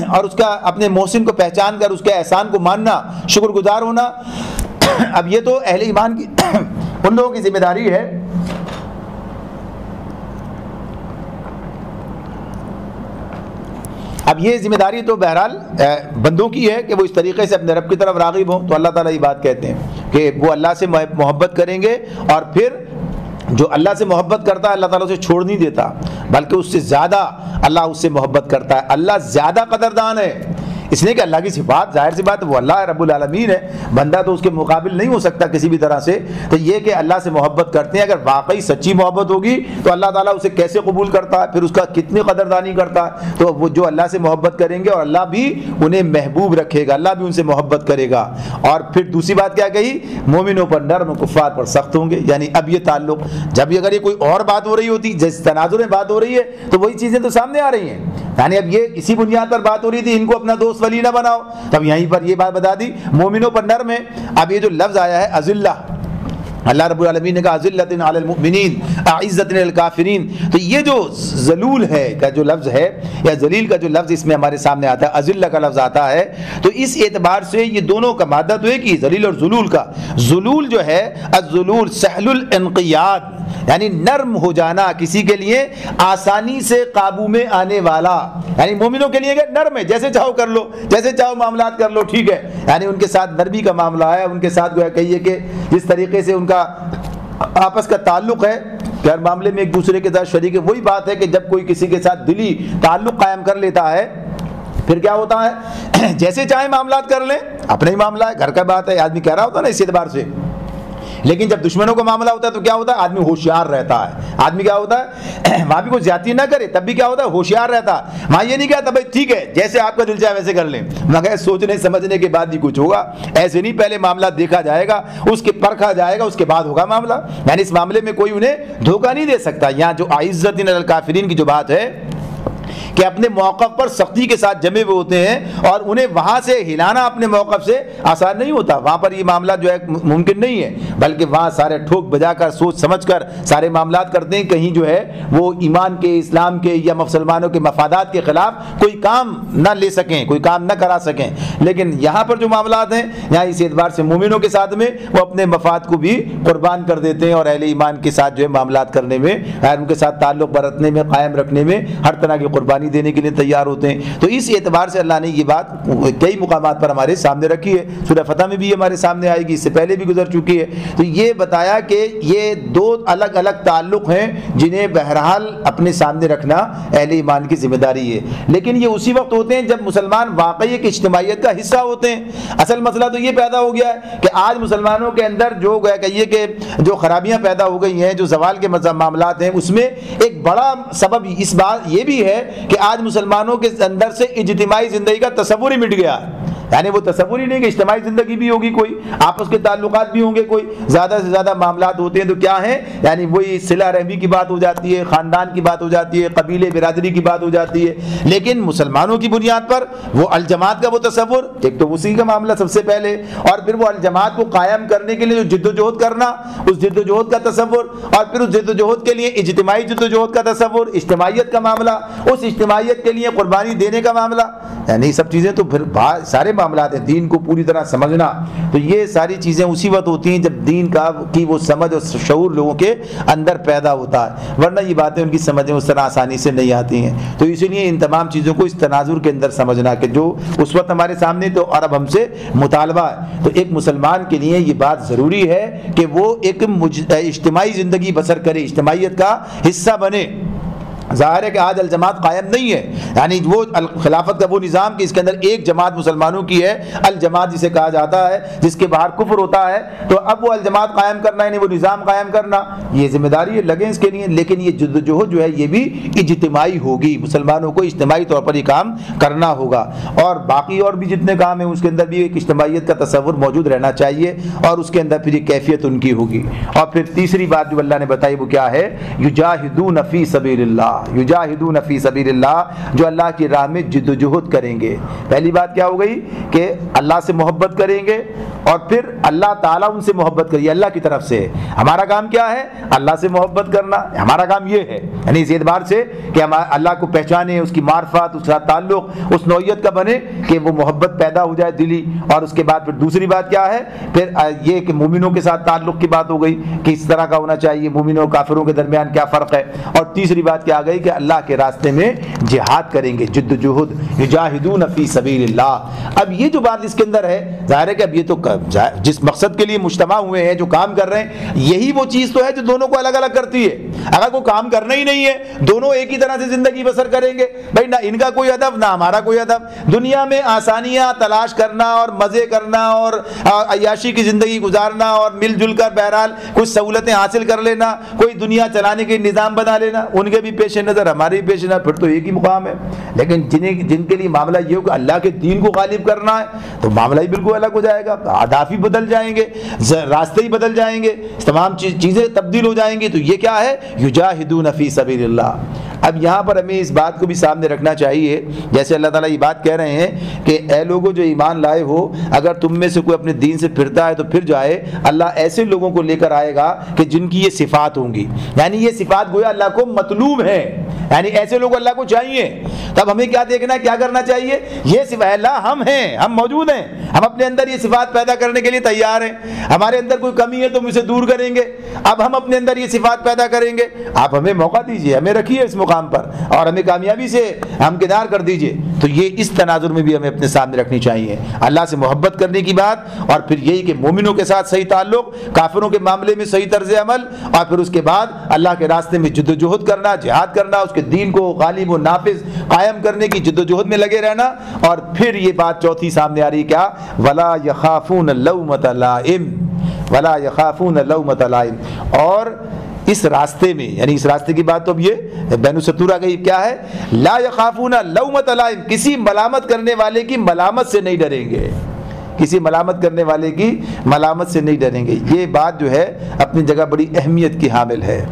[SPEAKER 2] اور اس کا اپنے محسن کو پہچان کر اس کے احسان کو ماننا, شکر گزار ہونا. اب یہ تو اہل ایمان کی ان لوگوں کی ذمہ داری ہے. اب یہ ذمہ داری تو بہرحال بندوں کی ہے کہ وہ اس طریقے سے اپنے رب کی طرف راغب ہوں. تو اللہ تعالیٰ یہ بات کہتے ہیں کہ وہ اللہ سے محبت کریں گے, اور پھر جو اللہ سے محبت کرتا ہے اللہ تعالیٰ اسے چھوڑ نہیں دیتا, بلکہ اس سے زیادہ اللہ اس سے محبت کرتا ہے. اللہ زیادہ قدردان ہے. اس لیے کہ اللہ کی صفات ظاہر سی بات وہ اللہ رب العالمین ہے، بندہ تو اس کے مقابل نہیں ہو سکتا کسی بھی طرح سے. تو یہ کہ اللہ سے محبت کرتے ہیں، اگر واقعی سچی محبت ہوگی تو اللہ تعالیٰ اسے کیسے قبول کرتا ہے، پھر اس کا کتنی قدردانی کرتا ہے. تو وہ جو اللہ سے محبت کریں گے اور اللہ بھی انہیں محبوب رکھے گا، اللہ بھی ان سے محبت کرے گا. اور پھر دوسری بات کیا کہی، مومنوں پر نرم، کفار پر سخت ہوں گے. یعنی اب یہ تعلق جب اگر یہ کوئی اور بات ہو رہی ہوتی، جس تناظر میں بات ہو رہی ہے تو وہی چیزیں تو سامنے آ رہی ہیں. یعنی اب یہ اسی بنیاد پر بات ہو رہی تھی ان کو اپنا دوست ولی نہ بناؤ، تب یہیں پر یہ بات بتا دی مومنوں پر نرم ہے. اب یہ جو لفظ آیا ہے اذلہ، اللہ رب العالمین نے کہا اذلۃ علی المؤمنین اعزۃ علی الکافرین، تو یہ جو ذلول ہے کا جو لفظ ہے یا ذلیل کا جو لفظ اس میں ہمارے سامنے آتا ہے، اذلہ کا لفظ آتا ہے، تو اس اعتبار سے یہ دونوں کا مادہ تو ایک ہی، ذلیل اور ذلول کا. ذلول جو ہے الذلول سہل الانقیاد، یعنی نرم ہو جانا، کسی کے لیے آسانی سے قابو میں آنے والا. یعنی مومنوں کے لیے کہ نرم ہے، جیسے چاہو کر لو، جیسے چاہو معاملات کر لو، ٹھیک ہے. یعنی ان کے ساتھ نرمی کا معاملہ ہے، ان کے ساتھ گویا کہیے کہ جس طریقے سے ان کا آپس کا تعلق ہے کہ ہر معاملے میں ایک دوسرے کے ساتھ شریک ہے. وہی بات ہے کہ جب کوئی کسی کے ساتھ دلی تعلق قائم کر لیتا ہے پھر کیا ہوتا ہے، جیسے چاہے معاملات کر لیں، اپنا ہی معاملہ ہے، گھر کا بات ہے، آدمی کہہ رہا ہوتا ہے نا اس اعتبار سے. لیکن جب دشمنوں کا معاملہ ہوتا ہے تو کیا ہوتا ہے، آدمی ہوشیار رہتا ہے. آدمی کیا ہوتا ہے، وہاں بھی کوئی زیادتی نہ کرے تب بھی کیا ہوتا ہے، ہوشیار رہتا ہے. وہاں یہ نہیں کہتا بھائی ٹھیک ہے جیسے آپ کا دل چاہے ویسے کر لیں، مگر سوچنے سمجھنے کے بعد ہی کچھ ہوگا. ایسے نہیں، پہلے معاملہ دیکھا جائے گا، اس کے پرکھا جائے گا، اس کے بعد ہوگا معاملہ. یعنی اس معاملے میں کوئی انہیں دھوکہ نہیں دے سکتا. یہاں جو اعزۃ علی الکافرین کی جو بات ہے کہ اپنے موقف پر سختی کے ساتھ جمے ہوئے ہوتے ہیں اور انہیں وہاں سے ہلانا اپنے موقف سے آسان نہیں ہوتا. وہاں پر یہ معاملہ جو ہے ممکن نہیں ہے، بلکہ وہاں سارے ٹھوک بجا کر سوچ سمجھ کر سارے معاملات کرتے ہیں، کہیں جو ہے وہ ایمان کے، اسلام کے یا مسلمانوں کے مفادات کے خلاف کوئی کام نہ لے سکیں، کوئی کام نہ کرا سکیں. لیکن یہاں پر جو معاملات ہیں یہاں اس اعتبار سے مومنوں کے ساتھ میں وہ اپنے مفاد کو بھی قربان کر دیتے ہیں اور اہل ایمان کے ساتھ جو ہے معاملات کرنے میں، ان کے ساتھ تعلق برتنے میں، قائم رکھنے میں ہر طرح کی قربانی دینے کے لیے تیار ہوتے ہیں. تو اس اعتبار سے اللہ نے یہ بات کئی مقامات پر ہمارے سامنے رکھی ہے. سورہ فتح میں بھی ہمارے سامنے آئے گی، اس سے پہلے بھی گزر چکی ہے. تو یہ بتایا کہ یہ دو الگ الگ تعلق ہیں جنہیں بہرحال اپنے سامنے رکھنا اہل ایمان کی ذمہ داری ہے. لیکن یہ اسی وقت ہوتے ہیں جب مسلمان واقعی ایک اجتماعیت کا حصہ ہوتے ہیں. اصل مسئلہ تو یہ پیدا ہو گیا ہے کہ آج مسلمانوں کے اندر جو کہیے کہ جو خرابیاں پیدا ہو گئی ہیں، جو زوال کے معاملات ہیں، اس میں ایک بڑا سبب اس بات یہ بھی ہے کہ آج مسلمانوں کے اندر سے اجتماعی زندگی کا تصور ہی مٹ گیا. یعنی وہ تصور ہی نہیں کہ اجتماعی زندگی بھی ہوگی، کوئی آپس کے تعلقات بھی ہوں گے، کوئی زیادہ سے زیادہ معاملات ہوتے ہیں تو کیا ہیں، یعنی وہی صلہ رحمی کی بات ہو جاتی ہے، خاندان کی بات ہو جاتی ہے، قبیلے برادری کی بات ہو جاتی ہے. لیکن مسلمانوں کی بنیاد پر وہ الجماعت کا وہ تصور، ایک تو اسی کا معاملہ سب سے پہلے، اور پھر وہ الجماعت کو قائم کرنے کے لیے جو جد و جہد کرنا، اس جد و جہد کا تصور، اور پھر اس جد و جہد کے لیے اجتماعی جد و جہد کا تصور، اجتماعیت کا معاملہ، اس اجتماعیت کے لیے قربانی دینے کا معاملہ. یعنی سب چیزیں تو پھر سارے معاملات ہیں. دین کو پوری طرح سمجھنا، تو یہ ساری چیزیں اسی وقت ہوتی ہیں جب دین کی وہ سمجھ اور شعور لوگوں کے اندر پیدا ہوتا ہے، ورنہ یہ باتیں ان کی سمجھیں اس طرح آسانی سے نہیں آتی ہیں. تو اسی لیے ان تمام چیزوں کو اس تناظر کے اندر سمجھنا کہ جو اس وقت ہمارے سامنے تو اور اب ہم سے مطالبہ ہے. تو ایک مسلمان کے لیے یہ بات ضروری ہے کہ وہ ایک اجتماعی زندگی بسر کرے، اجتماعیت کا حصہ بنے. ظاہر ہے کہ آج الجماعت قائم نہیں ہے، یعنی وہ خلافت کا وہ نظام کہ اس کے اندر ایک جماعت مسلمانوں کی ہے، الجماعت جسے کہا جاتا ہے، جس کے باہر کفر ہوتا ہے. تو اب وہ الجماعت قائم کرنا، یعنی وہ نظام قائم کرنا، یہ ذمہ داری ہے، لگیں اس کے لیے. لیکن یہ جد و جہد جو ہے یہ بھی اجتماعی ہوگی، مسلمانوں کو اجتماعی طور پر یہ کام کرنا ہوگا. اور باقی اور بھی جتنے کام ہیں اس کے اندر بھی ایک اجتماعیت کا تصور موجود رہنا چاہیے، اور اس کے اندر پھر یہ کیفیت ان کی ہوگی. اور پھر تیسری بات جو اللہ نے بتائی وہ کیا ہے، یجاہدون فی سبیل اللہ، یجاہدون فی سبیل اللہ، جو اللہ کی راہ میں جد و جہد کریں گے. پہلی بات کیا ہو گئی کہ اللہ سے محبت کریں گے، اور پھر اللہ تعالیٰ ان سے محبت کریے، اللہ کی طرف سے. ہمارا کام کیا ہے، اللہ سے محبت کرنا، ہمارا کام یہ ہے. یعنی اس اعتبار سے کہ ہم اللہ کو پہچانیں، اس کی معرفت، اس کا تعلق اس نوعیت کا بنے کہ وہ محبت پیدا ہو جائے دلی. اور اس کے بعد پھر دوسری بات کیا ہے، پھر یہ کہ مومنوں کے ساتھ تعلق کی بات ہو گئی کہ اس طرح کا ہونا چاہیے، مومنوں اور کافروں کے درمیان کیا فرق ہے. اور تیسری بات کیا گئی کہ اللہ کے راستے میں جہاد کریں گے، جد و جہد، یجاہدون فی سبیل اللہ. اب یہ جو بات اس کے اندر ہے، ظاہر ہے کہ اب یہ تو جس مقصد کے لیے مجتمع ہوئے ہیں، جو کام کر رہے ہیں، یہی وہ چیز تو ہے جو دونوں کو الگ الگ کرتی ہے۔ اگر کوئی کام کرنا ہی نہیں ہے، دونوں ایک ہی طرح سے زندگی بسر کریں گے، بھائی نہ ان کا کوئی ہدف نہ ہمارا کوئی ہدف، دنیا میں آسانیاں تلاش کرنا اور مزے کرنا اور عیاشی کی زندگی گزارنا اور مل جل کر بہرحال کچھ سہولتیں حاصل کر لینا، کوئی دنیا چلانے کے نظام بنا لینا، ان کے بھی پیش نظر ہمارے بھی پیش نظر، پھر تو ایک ہی مقام ہے۔ لیکن جن کے لیے معاملہ یہ ہو کہ اللہ کے دین کو غالب کرنا ہے تو معاملہ ہی بالکل الگ ہو جائے گا، اہداف ہی بدل جائیں گے، راستے ہی بدل جائیں گے، تمام چیزیں تبدیل ہو جائیں گی۔ تو یہ کیا ہے؟ یجاہدون فی سبیل اللہ۔ اب یہاں پر ہمیں اس بات کو بھی سامنے رکھنا چاہیے، جیسے اللہ تعالیٰ یہ بات کہہ رہے ہیں کہ اے لوگوں جو ایمان لائے ہو، اگر تم میں سے کوئی اپنے دین سے پھرتا ہے تو پھر جائے، اللہ ایسے لوگوں کو لے کر آئے گا کہ جن کی یہ صفات ہوں گی، یعنی یہ صفات گویا اللہ کو مطلوب ہے، یعنی ایسے لوگ اللہ کو چاہیے۔ تب ہمیں کیا دیکھنا ہے، کیا کرنا چاہیے؟ یہ صفات اللہ ہم ہیں، ہم موجود ہیں، ہم اپنے اندر یہ صفات پیدا کرنے کے لیے تیار ہیں، ہمارے اندر کوئی کمی ہے تو ہم اسے دور کریں گے، اب ہم اپنے اندر یہ صفات پیدا کریں گے، آپ ہمیں موقع دیجئے، ہمیں رکھیے اس مقام پر اور ہمیں کامیابی سے ہمکنار کر دیجئے۔ تو یہ اس تناظر میں بھی ہمیں اپنے سامنے رکھنی چاہیے، اللہ سے محبت کرنے کی بات، اور پھر یہی کہ مومنوں کے ساتھ صحیح تعلق، کافروں کے معاملے میں صحیح طرز عمل، اور پھر اس کے بعد اللہ کے راستے میں جد و جہد کرنا، جہاد کرنا، اس کے دین کو غالب و نافذ قائم کرنے کی جد و جہد میں لگے رہنا۔ اور پھر یہ بات چوتھی سامنے آ رہی ہے، کیا؟ ولا یخافون لومۃ لائم، ولا یخافون لومۃ لائم۔ اور اس راستے میں، یعنی اس راستے کی بات تو اب یہ بین السطورہ کا کیا ہے؟ لا یخافون لومۃ لائم، کسی ملامت کرنے والے کی ملامت سے نہیں ڈریں گے، کسی ملامت کرنے والے کی ملامت سے نہیں ڈریں گے۔ یہ بات جو ہے اپنی جگہ بڑی اہمیت کی حامل ہے،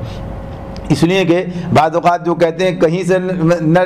[SPEAKER 2] اس لیے کہ بعض اوقات جو کہتے ہیں کہیں سے نہ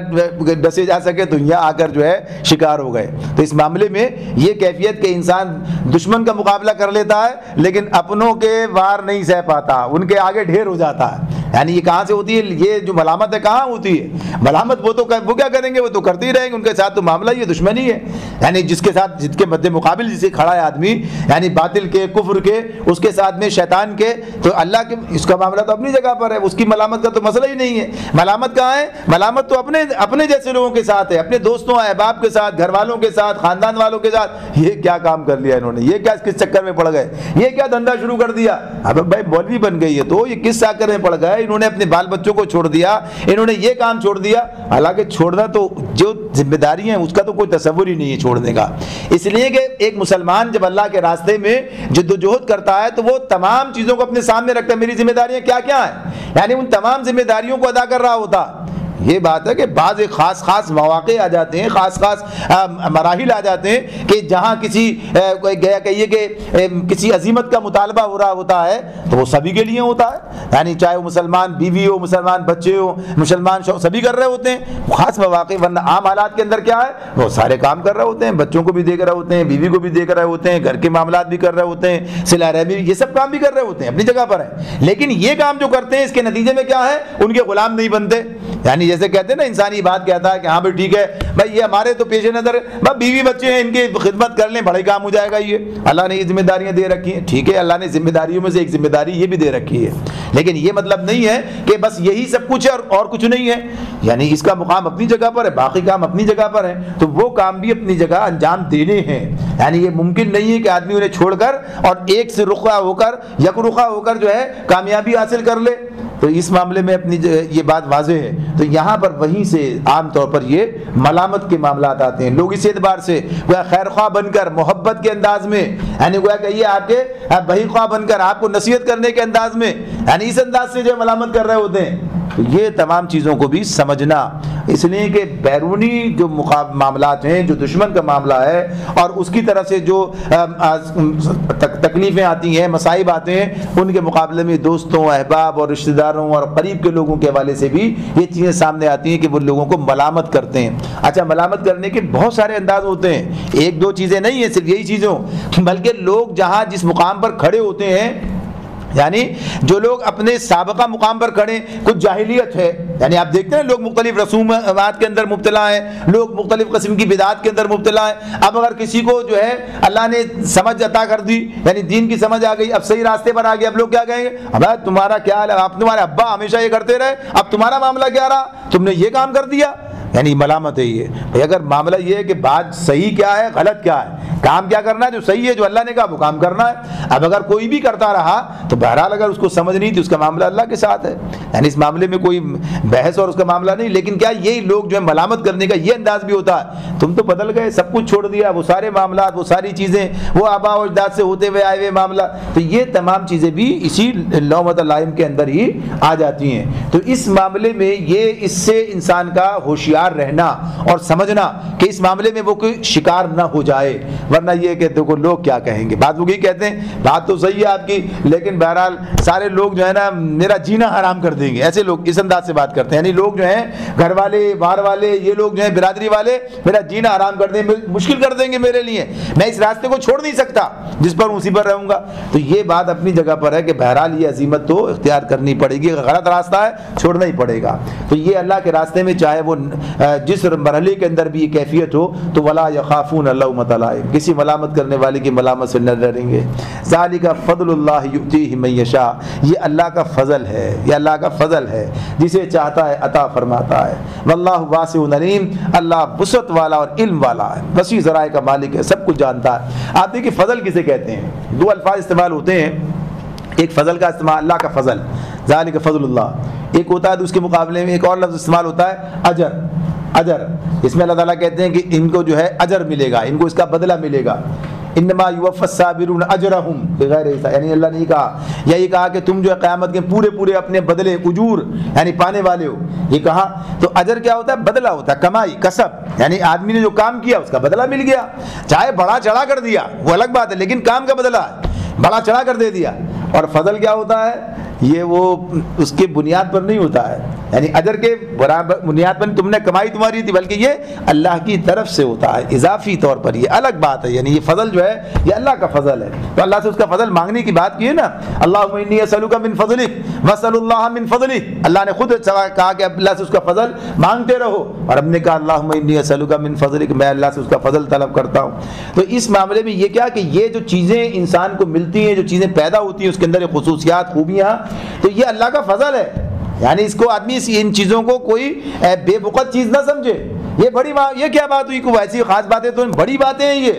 [SPEAKER 2] ڈسے جا سکے تو یہاں آ کر جو ہے شکار ہو گئے۔ تو اس معاملے میں یہ کیفیت کہ انسان دشمن کا مقابلہ کر لیتا ہے لیکن اپنوں کے وار نہیں سہ پاتا، ان کے آگے ڈھیر ہو جاتا ہے۔ یعنی یہ کہاں سے ہوتی ہے؟ یہ جو ملامت ہے کہاں ہوتی ہے؟ ملامت وہ کیا کریں گے؟ وہ تو کرتے ہی رہیں گے، ان کے ساتھ تو معاملہ یہ دشمنی ہے، یعنی جس کے ساتھ، جس کے مد مقابل جسے کھڑا ہے آدمی، یعنی باطل کے، کفر کے، اس کے ساتھ میں شیطان کے، تو اللہ کے اس کا معاملہ تو اپنی جگہ پر ہے، اس کی ملامت کا تو مسئلہ ہی نہیں ہے۔ ملامت کہاں ہے؟ ملامت تو اپنے جیسے لوگوں کے ساتھ ہے، اپنے دوستوں احباب کے ساتھ، گھر والوں کے ساتھ، خاندان والوں کے ساتھ۔ یہ کیا کام کر لیا انہوں نے؟ یہ کیا کس چکر میں پڑ گئے؟ یہ کیا دھندا شروع کر دیا؟ اب بھائی مولوی بن گئی ہے تو یہ کس چکر میں پڑ گئے؟ انہوں نے اپنے بال بچوں کو چھوڑ دیا، انہوں نے یہ کام چھوڑ دیا۔ حالانکہ چھوڑنا تو جو ذمہ داری ہیں اس کا تو کوئی تصور ہی نہیں ہے چھوڑنے کا۔ اس لیے کہ ایک مسلمان جب اللہ کے راستے میں جد و جہد کرتا ہے تو وہ تمام چیزوں کو اپنے سامنے رکھتا ہے، میری ذمہ داریاں کیا کیا ہیں، یعنی ان تمام ذمہ داریوں کو ادا کر رہا ہوتا۔ یہ بات ہے کہ بعض خاص مواقع آ جاتے ہیں، خاص مراحل آ جاتے ہیں کہ جہاں کہیے کہ کسی عظیمت کا مطالبہ ہو رہا ہوتا ہے تو وہ سبھی کے لیے ہوتا ہے، یعنی چاہے وہ مسلمان بیوی ہو، مسلمان بچے ہو، مسلمان سبھی کر رہے ہوتے ہیں خاص مواقع، ورنہ عام حالات کے اندر کیا ہے؟ وہ سارے کام کر رہے ہوتے ہیں، بچوں کو بھی دیکھ رہے ہوتے ہیں، بیوی کو بھی دیکھ رہے ہوتے ہیں، گھر کے معاملات بھی کر رہے ہوتے ہیں، صلہ رحمی، یہ سب کام بھی کر رہے ہوتے ہیں، اپنی جگہ پر ہیں۔ لیکن یہ کام جو کرتے ہیں اس کے نتیجے میں کیا ہے؟ ان کے غلام نہیں بنتے، یعنی جیسے کہتے ہیں نا، انسانی بات کہتا ہے کہ ہاں بھائی ٹھیک ہے بھائی، یہ ہمارے تو پیش نظر بیوی بچے ہیں، ان کی خدمت کر لیں، بڑا کام ہو جائے گا، یہ اللہ نے یہ ذمہ داریاں دے رکھی ہیں، ٹھیک ہے، اللہ نے ذمہ داریوں میں سے ایک ذمہ داری یہ بھی دے رکھی ہے، لیکن یہ مطلب نہیں ہے کہ بس یہی سب کچھ ہے اور کچھ نہیں ہے، یعنی اس کا مقام اپنی جگہ پر ہے، باقی کام اپنی جگہ پر ہے، تو وہ کام بھی اپنی جگہ انجام دینے ہیں۔ یعنی یہ ممکن نہیں ہے کہ آدمی انہیں چھوڑ کر اور ایک سے رخا ہو کر، یک رخا ہو کر جو ہے کامیابی حاصل کر لے، تو اس معاملے میں اپنی یہ بات واضح ہے۔ تو یہاں پر وہیں سے عام طور پر یہ ملامت کے معاملات آتے ہیں، لوگ اس اعتبار سے گویا خیر خواہ بن کر، محبت کے انداز میں، یعنی گویا کہ یہ آپ کے بہی خواہ بن کر آپ کو نصیحت کرنے کے انداز میں، یعنی اس انداز سے جو ملامت کر رہے ہوتے ہیں۔ تو یہ تمام چیزوں کو بھی سمجھنا، اس لیے کہ بیرونی جو معاملات ہیں، جو دشمن کا معاملہ ہے اور اس کی طرف سے جو تکلیفیں آتی ہیں، مصائب آتے ہیں، ان کے مقابلے میں دوستوں، احباب اور رشتہ داروں اور قریب کے لوگوں کے حوالے سے بھی یہ چیزیں سامنے آتی ہیں کہ وہ لوگوں کو ملامت کرتے ہیں۔ اچھا، ملامت کرنے کے بہت سارے انداز ہوتے ہیں، ایک دو چیزیں نہیں ہیں صرف یہی چیزوں، بلکہ لوگ جہاں جس مقام پر کھڑے ہوتے ہیں، یعنی جو لوگ اپنے سابقہ مقام پر کھڑے، کچھ جاہلیت ہے، یعنی آپ دیکھتے ہیں لوگ مختلف رسومات کے اندر مبتلا ہیں، لوگ مختلف قسم کی بدعات کے اندر مبتلا ہیں۔ اب اگر کسی کو جو ہے اللہ نے سمجھ عطا کر دی، یعنی دین کی سمجھ آ گئی، اب صحیح راستے پر آ گئے، اب لوگ کیا کہیں گے؟ اب تمہارا کیا حال ہے؟ آپ تمہارے ابا ہمیشہ یہ کرتے رہے، اب تمہارا معاملہ کیا رہا؟ تم نے یہ کام کر دیا۔ یعنی ملامت ہے یہ بھائی۔ اگر معاملہ یہ ہے کہ بات صحیح کیا ہے غلط کیا ہے، کام کیا کرنا ہے، جو صحیح ہے جو اللہ نے کہا وہ کام کرنا ہے۔ اب اگر کوئی بھی کرتا رہا تو بہرحال اگر اس کو سمجھ نہیں تھی اس کا معاملہ اللہ کے ساتھ ہے، یعنی اس معاملے میں کوئی بحث اور اس کا معاملہ نہیں۔ لیکن کیا یہی لوگ جو ہے ملامت کرنے کا یہ انداز بھی ہوتا ہے، تم تو بدل گئے، سب کچھ چھوڑ دیا، وہ سارے معاملات، وہ ساری چیزیں، وہ آباء و اجداد سے ہوتے ہوئے آئے ہوئے معاملہ، تو یہ تمام چیزیں بھی اسی لومۃ اللائم کے اندر ہی آ جاتی ہیں۔ تو اس معاملے میں یہ اس سے انسان کا ہوشیار رہنا اور سمجھنا کہ اس معاملے میں وہ کوئی شکار نہ ہو جائے، ورنہ یہ کہ دیکھو لوگ کیا کہیں گے۔ بعض لوگ یہ کہتے ہیں بات تو صحیح ہے آپ کی، لیکن بہرحال سارے لوگ جو ہے نا میرا جینا حرام کر دیں گے، ایسے لوگ اس انداز سے بات کرتے ہیں، یعنی لوگ جو ہیں گھر والے باہر والے یہ لوگ جو ہیں برادری والے میرا جینا حرام کر دیں گے، مشکل کر دیں گے میرے لیے، میں اس راستے کو چھوڑ نہیں سکتا جس پر اسی پر رہوں گا۔ تو یہ بات اپنی جگہ پر ہے کہ بہرحال یہ عزیمت تو اختیار کرنی پڑے گی، غلط راستہ ہے چھوڑنا ہی پڑے گا۔ تو یہ اللہ کے راستے میں چاہے وہ جس مرحلے کے اندر بھی یہ کیفیت ہو تو ولا یخافون لومۃ لائم، کسی ملامت کرنے والے کی ملامت سے نہ ڈریں گے۔ ذالک فضل اللہ یؤتیہ من یشاء، یہ اللہ کا فضل ہے، یہ اللہ کا فضل ہے، جسے چاہتا ہے عطا فرماتا ہے۔ واللہ واسع علیم، اللہ وسعت والا اور علم والا ہے، وسیع ذرائع کا مالک ہے، سب کچھ جانتا ہے۔ آپ دیکھیے فضل کسے کہتے ہیں، دو الفاظ استعمال ہوتے ہیں، ایک فضل کا استعمال اللہ کا فضل ذالک فضل اللہ، ایک ہوتا ہے اس کے مقابلے میں ایک اور لفظ استعمال ہوتا ہے اجر، اجر، اس میں اللہ تعالیٰ کہتے ہیں کہ ان کو جو ہے اجر ملے گا، ان کو اس کا بدلہ ملے گا۔ انما یوفی الصابرون اجرہم بغیر حساب، یعنی اللہ نے یہ کہا، یا یہ کہا کہ تم جو ہے قیامت کے پورے پورے اپنے بدلے اجور یعنی پانے والے ہو، یہ کہا۔ تو اجر کیا ہوتا ہے؟ بدلہ ہوتا ہے، کمائی، کسب، یعنی آدمی نے جو کام کیا اس کا بدلہ مل گیا، چاہے بڑا چڑھا کر دیا وہ الگ بات ہے، لیکن کام کا بدلہ بڑا چڑھا کر دے دیا۔ اور فضل کیا ہوتا ہے؟ یہ وہ اس کے بنیاد پر نہیں ہوتا ہے، یعنی اجر کے برابر بنیاد پر تم نے کمائی تمہاری تھی، بلکہ یہ اللہ کی طرف سے ہوتا ہے اضافی طور پر، یہ الگ بات ہے، یعنی یہ فضل جو ہے یہ اللہ کا فضل ہے۔ تو اللہ سے اس کا فضل مانگنے کی بات کی ہے نا، اللہم انی اسألک من فضلک واسأل اللہ من فضلک، اللہ نے خود کہا کہ اللہ سے اس کا فضل مانگتے رہو، اور ہم نے کہا اللہم انی اسألک من فضلک، میں اللہ سے اس کا فضل طلب کرتا ہوں۔ تو اس معاملے میں یہ کیا کہ یہ جو چیزیں انسان کو ملتی ہیں، جو چیزیں پیدا ہوتی ہیں اس کے اندر خصوصیات، خوبیاں، تو یہ اللہ کا فضل ہے، یعنی اس کو آدمی ان چیزوں کو کوئی بے وقت چیز نہ سمجھے، یہ بڑی یہ کیا بات ہوئی، کوئی ایسی خاص باتیں تو بڑی باتیں ہیں یہ،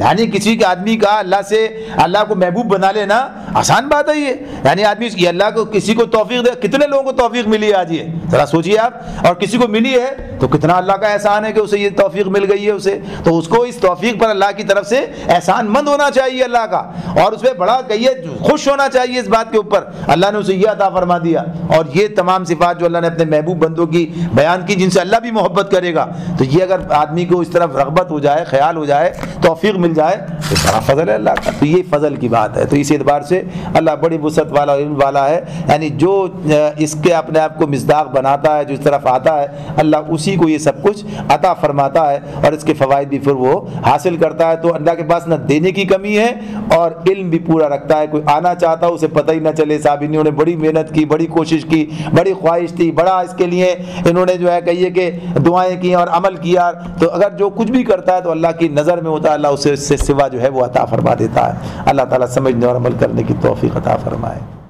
[SPEAKER 2] یعنی کسی کے آدمی کا اللہ سے اللہ کو محبوب بنا لینا آسان بات ہے یہ، یعنی آدمی یہ اللہ کو کسی کو توفیق دے، کتنے لوگوں کو توفیق ملی ہے آج، یہ ذرا سوچیے آپ، اور کسی کو ملی ہے تو کتنا اللہ کا احسان ہے کہ اسے یہ توفیق مل گئی ہے اسے، تو اس کو اس توفیق پر اللہ کی طرف سے احسان مند ہونا چاہیے اللہ کا، اور اس پہ بڑا کہیے خوش ہونا چاہیے اس بات کے اوپر اللہ نے اسے یہ عطا فرما دیا۔ اور یہ تمام صفات جو اللہ نے اپنے محبوب بندوں کی بیان کی، جن سے اللہ بھی محبت کرے گا، تو یہ اگر آدمی کو اس طرف رغبت ہو جائے، خیال ہو جائے، توفیق مل جائے تو بڑا فضل ہے اللہ کا۔ تو یہ فضل کی بات ہے، تو اس اعتبار سے اللہ بڑی وسعت والا علم والا ہے، یعنی جو اس کے اپنے آپ کو مصداق بناتا ہے، جو اس طرف آتا ہے اللہ اسی کو یہ سب کچھ عطا فرماتا ہے، اور اس کے فوائد بھی پھر وہ حاصل کرتا ہے۔ تو اللہ کے پاس نہ دینے کی کمی ہے اور علم بھی پورا رکھتا ہے، کوئی آنا چاہتا اسے پتہ ہی نہ چلے، صاحب انہوں نے بڑی محنت کی، بڑی کوشش کی، بڑی خواہش تھی، بڑا اس کے لیے انہوں نے جو ہے کہیے کہ دعائیں کی اور عمل کیا، تو اگر جو کچھ بھی کرتا ہے تو اللہ کی نظر میں ہوتا ہے، اللہ اسے اس سے سوا جو ہے وہ عطا فرما دیتا ہے۔ اللہ تعالیٰ سمجھنے اور عمل کرنے کی توفیق عطا فرمائے۔